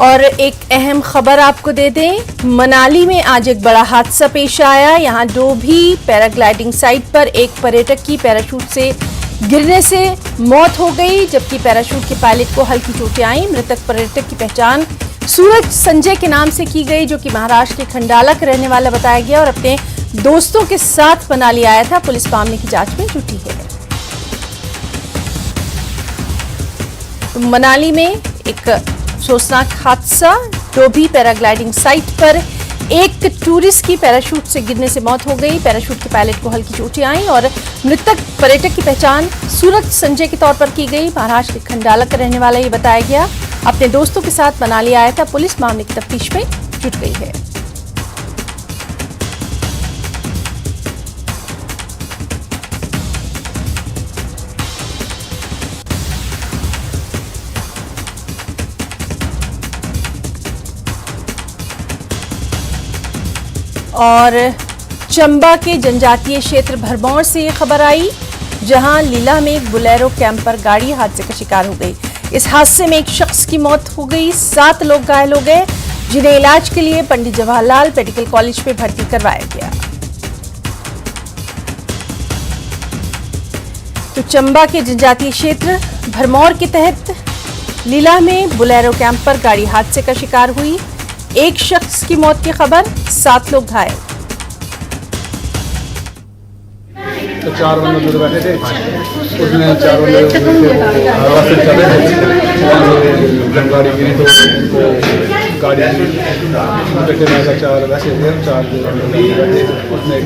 और एक अहम खबर आपको दे दें, मनाली में आज एक बड़ा हादसा पेश आया। यहां डोभी पैराग्लाइडिंग साइट पर एक पर्यटक की पैराशूट से गिरने से मौत हो गई, जबकि पैराशूट के पायलट को हल्की चोटें आई। मृतक पर्यटक की पहचान सूरज संजय के नाम से की गई, जो कि महाराष्ट्र के खंडाला का रहने वाला बताया गया और अपने दोस्तों के साथ मनाली आया था। पुलिस मामले की जांच में जुटी है। तो मनाली में एक अफसोसनाक हादसा, डोभी पैराग्लाइडिंग साइट पर एक टूरिस्ट की पैराशूट से गिरने से मौत हो गई। पैराशूट के पायलट को हल्की चोटें आई और मृतक पर्यटक की पहचान सूरज संजय के तौर पर की गई। महाराष्ट्र के खंडाला का रहने वाला ये बताया गया, अपने दोस्तों के साथ मनाली आया था। पुलिस मामले की तफ्तीश में जुट गई है। और चंबा के जनजातीय क्षेत्र भरमौर से ये खबर आई, जहां लीला में एक बोलेरो कैंपर गाड़ी हादसे का शिकार हो गई। इस हादसे में एक शख्स की मौत हो गई, 7 लोग घायल हो गए, जिन्हें इलाज के लिए पंडित जवाहरलाल मेडिकल कॉलेज में भर्ती करवाया गया। तो चंबा के जनजातीय क्षेत्र भरमौर के तहत लीला में बोलेरो कैंपर गाड़ी हादसे का शिकार हुई, एक शख्स की मौत की खबर, 7 लोग घायल। तो 4 बंदे दूर बैठे थे, उसमें 4 बंदे हवा से चले थे, गाड़ी गिरी तो गाड़ी बैठे में 4 वैसे थे, 4 बैठे, उसमें एक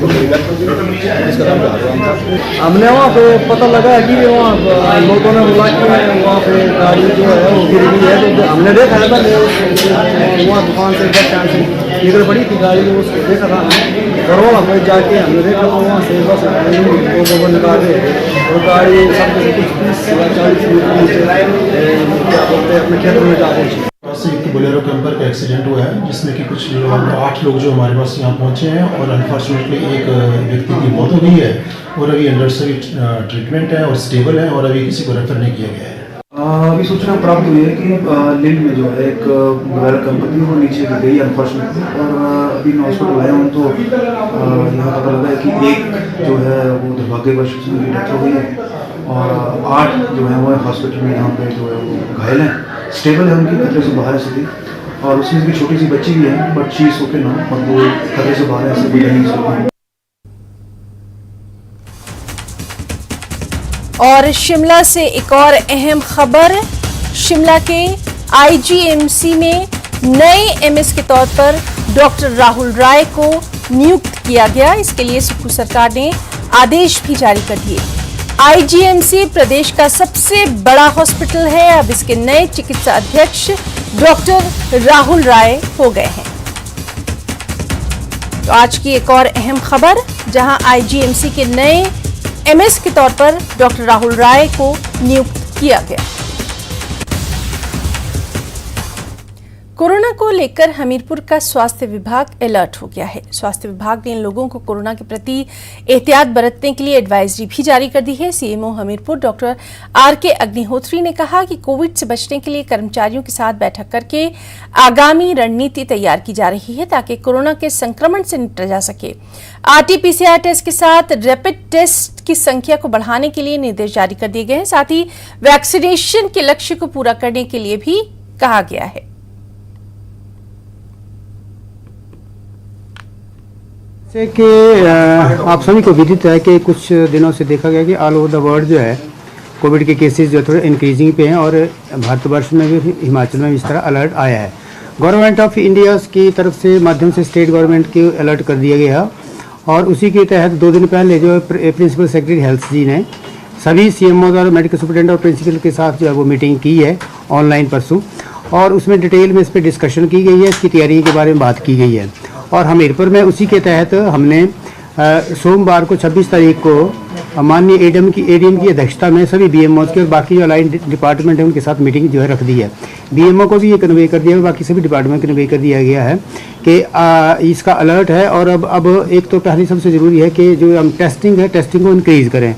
जिसका नाम राघवान था। हमने वहाँ पे पता लगा कि वहाँ लोगों ने बोला कि वहाँ पे गाड़ी जो है वो गिर गई है, तो हमने देखा था वहाँ दुकान से बस स्टैंड से इधर बड़ी थी गाड़ी, तो उसको देखा था और वहाँ पर जाके हमने देखा तो वहाँ से बस दो निकाल रहे और गाड़ी सब कुछ 30-40 मीटर क्या बोलते हैं अपने क्षेत्र में जा पहुँची। एक बोलेरो कैंपर का एक्सीडेंट हुआ है, जिसमें कि कुछ 8 लोग जो हमारे पास यहाँ पहुँचे हैं और अनफॉर्चुनेटली एक व्यक्ति की मौत हो गई है और अभी अंडर सभी ट्रीटमेंट है और स्टेबल है और अभी किसी को रेफर नहीं किया गया है। अभी सूचना प्राप्त हुई है कि लिल में जो है एक बोलेरो कैंपर थी वो नीचे गिर गई अनफॉर्चुनेटली, और अभी मैं हॉस्पिटल आया हूँ तो यहाँ पता लगा है कि एक जो है वो दुर्भाग्यवश उसकी डेथ हो गई है और 8 जो है वो हॉस्पिटल में यहाँ पे जो है वो घायल हैं, स्टेबल है, उनकी खतरे से बाहर स्थिति, और उसमें भी छोटी सी बच्ची भी है but she is okay now, और वो खतरे से बाहर है, ऐसे भी नहीं। और शिमला से एक और अहम खबर, शिमला के आईजीएमसी में नए एमएस के तौर पर डॉक्टर राहुल राय को नियुक्त किया गया। इसके लिए सुप्रीम सरकार ने आदेश भी जारी कर दिए। आईजीएमसी प्रदेश का सबसे बड़ा हॉस्पिटल है। अब इसके नए चिकित्सा अध्यक्ष डॉक्टर राहुल राय हो गए हैं। तो आज की एक और अहम खबर, जहां आईजीएमसी के नए एमएस के तौर पर डॉक्टर राहुल राय को नियुक्त किया गया। कोरोना को लेकर हमीरपुर का स्वास्थ्य विभाग अलर्ट हो गया है। स्वास्थ्य विभाग ने इन लोगों को कोरोना के प्रति एहतियात बरतने के लिए एडवाइजरी भी जारी कर दी है। CMO Hamirpur doctor R K. Agnihotri ने कहा कि कोविड से बचने के लिए कर्मचारियों के साथ बैठक करके आगामी रणनीति तैयार की जा रही है, ताकि कोरोना के संक्रमण से निपटा जा सके। आरटी-पीसीआर टेस्ट के साथ रैपिड टेस्ट की संख्या को बढ़ाने के लिए निर्देश जारी कर दिए गए हैं। साथ ही वैक्सीनेशन के लक्ष्य को पूरा करने के लिए भी कहा गया है। जैसे कि आप सभी को विदित है कि कुछ दिनों से देखा गया कि ऑल ओवर द वर्ल्ड जो है कोविड के केसेस जो थोड़े इंक्रीजिंग पे हैं, और भारतवर्ष में भी, हिमाचल में भी इस तरह अलर्ट आया है। गवर्नमेंट ऑफ इंडिया की तरफ से माध्यम से स्टेट गवर्नमेंट की अलर्ट कर दिया गया, और उसी के तहत 2 दिन पहले जो प्रिंसिपल सेक्रेटरी हेल्थ जी ने सभी सीएमओ और मेडिकल सुपरिटेंडेंट और प्रिंसिपल के साथ जो है वो मीटिंग की है ऑनलाइन परसों, और उसमें डिटेल में इस पर डिस्कशन की गई है, इसकी तैयारी के बारे में बात की गई है। और हमीरपुर में उसी के तहत हमने सोमवार को 26 तारीख को माननीय एडीएम की अध्यक्षता में सभी बीएमओज के और बाकी जो अलाइन डिपार्टमेंट है उनके साथ मीटिंग जो है रख दी है। बीएमओ को भी ये कन्वे कर दिया है, बाकी सभी डिपार्टमेंट को कन्वे कर दिया गया है कि इसका अलर्ट है। और अब एक तो पहली सबसे ज़रूरी है कि जो हम टेस्टिंग है, टेस्टिंग को इंक्रीज़ करें।